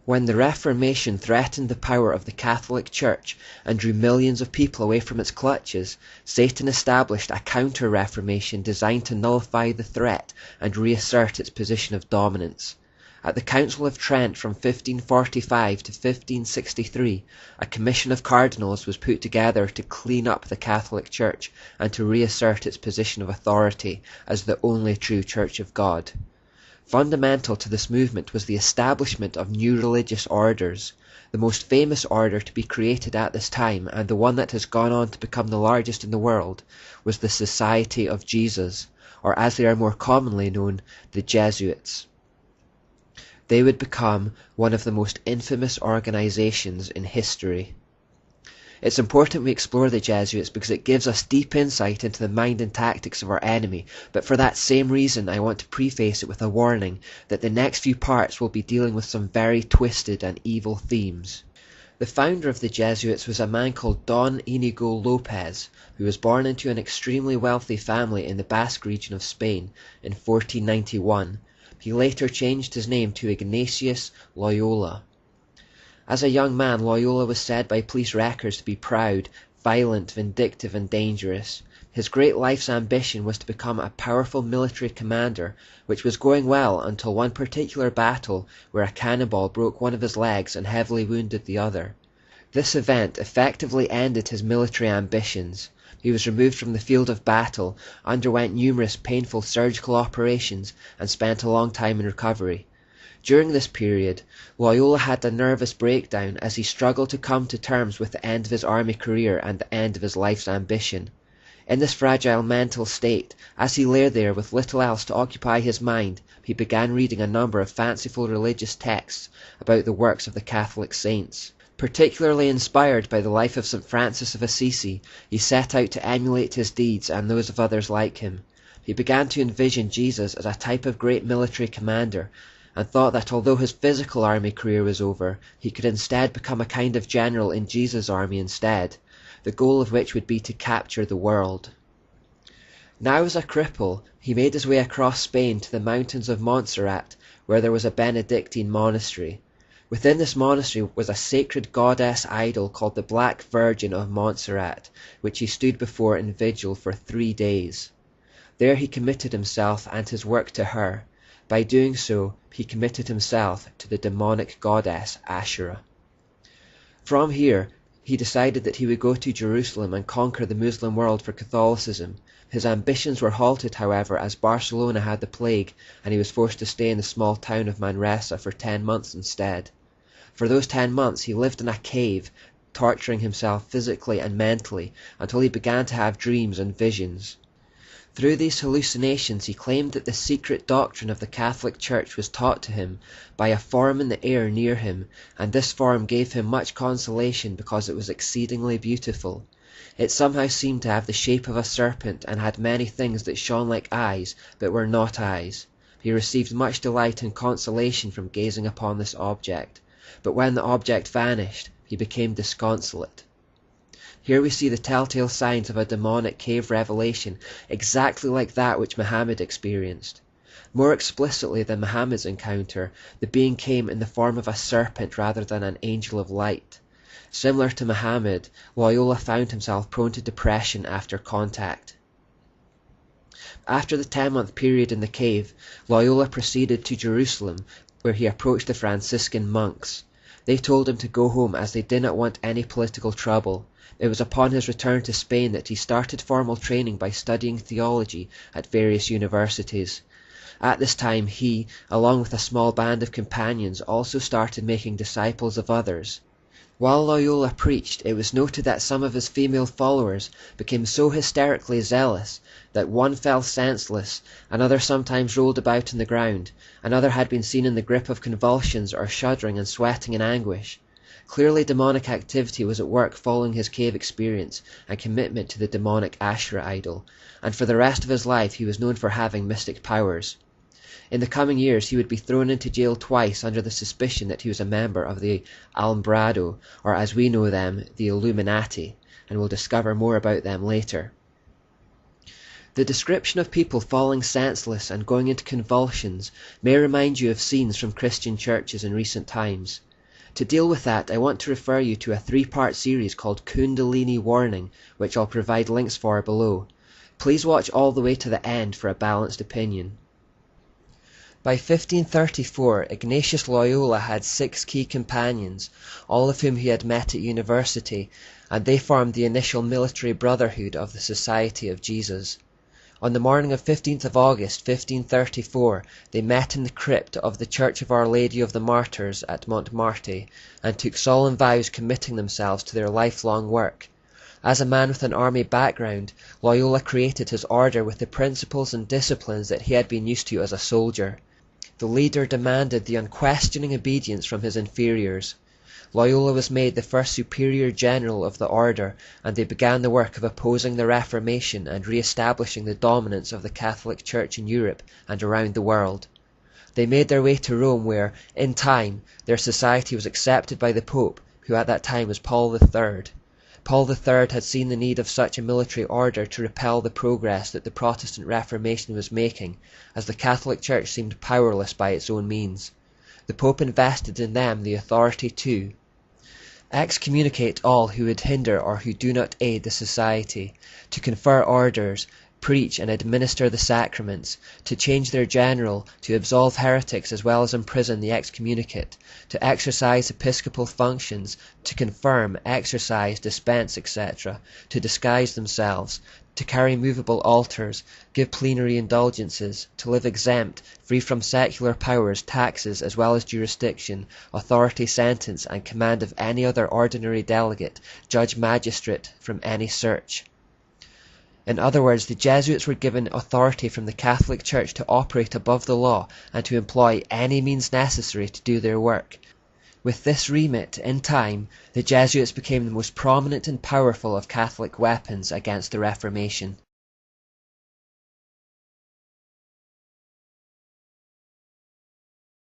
When the Reformation threatened the power of the Catholic Church and drew millions of people away from its clutches, Satan established a counter-reformation designed to nullify the threat and reassert its position of dominance. At the Council of Trent from 1545 to 1563, a commission of cardinals was put together to clean up the Catholic Church and to reassert its position of authority as the only true Church of God. Fundamental to this movement was the establishment of new religious orders. The most famous order to be created at this time, and the one that has gone on to become the largest in the world, was the Society of Jesus, or as they are more commonly known, the Jesuits. They would become one of the most infamous organizations in history. It's important we explore the Jesuits because it gives us deep insight into the mind and tactics of our enemy, but for that same reason I want to preface it with a warning that the next few parts will be dealing with some very twisted and evil themes. The founder of the Jesuits was a man called Don Inigo Lopez, who was born into an extremely wealthy family in the Basque region of Spain in 1491. He later changed his name to Ignatius Loyola. As a young man, Loyola was said by police records to be proud, violent, vindictive, and dangerous. His great life's ambition was to become a powerful military commander, which was going well until one particular battle where a cannonball broke one of his legs and heavily wounded the other. This event effectively ended his military ambitions. He was removed from the field of battle, underwent numerous painful surgical operations, and spent a long time in recovery. During this period, Loyola had a nervous breakdown as he struggled to come to terms with the end of his army career and the end of his life's ambition. In this fragile mental state, as he lay there with little else to occupy his mind, he began reading a number of fanciful religious texts about the works of the Catholic saints. Particularly inspired by the life of St. Francis of Assisi, he set out to emulate his deeds and those of others like him. He began to envision Jesus as a type of great military commander, and thought that although his physical army career was over, he could instead become a kind of general in Jesus' army instead, the goal of which would be to capture the world. Now as a cripple, he made his way across Spain to the mountains of Montserrat, where there was a Benedictine monastery. Within this monastery was a sacred goddess idol called the Black Virgin of Montserrat, which he stood before in vigil for 3 days. There he committed himself and his work to her. By doing so, he committed himself to the demonic goddess Asherah. From here, he decided that he would go to Jerusalem and conquer the Muslim world for Catholicism. His ambitions were halted, however, as Barcelona had the plague, and he was forced to stay in the small town of Manresa for 10 months instead. For those 10 months, he lived in a cave, torturing himself physically and mentally, until he began to have dreams and visions. Through these hallucinations he claimed that the secret doctrine of the Catholic Church was taught to him by a form in the air near him, and this form gave him much consolation because it was exceedingly beautiful. It somehow seemed to have the shape of a serpent and had many things that shone like eyes but were not eyes. He received much delight and consolation from gazing upon this object, but when the object vanished, he became disconsolate. Here we see the telltale signs of a demonic cave revelation, exactly like that which Muhammad experienced. More explicitly than Muhammad's encounter, the being came in the form of a serpent rather than an angel of light. Similar to Muhammad, Loyola found himself prone to depression after contact. After the 10-month period in the cave, Loyola proceeded to Jerusalem, where he approached the Franciscan monks. They told him to go home as they did not want any political trouble. It was upon his return to Spain that he started formal training by studying theology at various universities. At this time he, along with a small band of companions, also started making disciples of others. While Loyola preached, it was noted that some of his female followers became so hysterically zealous that one fell senseless, another sometimes rolled about on the ground, another had been seen in the grip of convulsions or shuddering and sweating in anguish. Clearly demonic activity was at work following his cave experience and commitment to the demonic Asherah idol, and for the rest of his life he was known for having mystic powers. In the coming years he would be thrown into jail twice under the suspicion that he was a member of the Alumbrado, or as we know them, the Illuminati, and we'll discover more about them later. The description of people falling senseless and going into convulsions may remind you of scenes from Christian churches in recent times. To deal with that, I want to refer you to a 3-part series called Kundalini Warning, which I'll provide links for below. Please watch all the way to the end for a balanced opinion. By 1534, Ignatius Loyola had 6 key companions, all of whom he had met at university, and they formed the initial military brotherhood of the Society of Jesus. On the morning of 15th of August 1534, they met in the crypt of the Church of Our Lady of the Martyrs at Montmartre, and took solemn vows committing themselves to their lifelong work. As a man with an army background, Loyola created his order with the principles and disciplines that he had been used to as a soldier. The leader demanded the unquestioning obedience from his inferiors. Loyola was made the first superior general of the order, and they began the work of opposing the Reformation and re-establishing the dominance of the Catholic Church in Europe and around the world. They made their way to Rome where, in time, their society was accepted by the Pope, who at that time was Paul III. Paul III had seen the need of such a military order to repel the progress that the Protestant Reformation was making, as the Catholic Church seemed powerless by its own means. The Pope invested in them the authority to excommunicate all who would hinder or who do not aid the society, to confer orders, preach and administer the sacraments, to change their general, to absolve heretics as well as imprison the excommunicate, to exercise episcopal functions, to confirm, exorcise, dispense, etc., to disguise themselves, to carry movable altars, give plenary indulgences, to live exempt, free from secular powers, taxes, as well as jurisdiction, authority, sentence, and command of any other ordinary delegate, judge, magistrate, from any search. In other words, the Jesuits were given authority from the Catholic Church to operate above the law and to employ any means necessary to do their work. With this remit, in time, the Jesuits became the most prominent and powerful of Catholic weapons against the Reformation.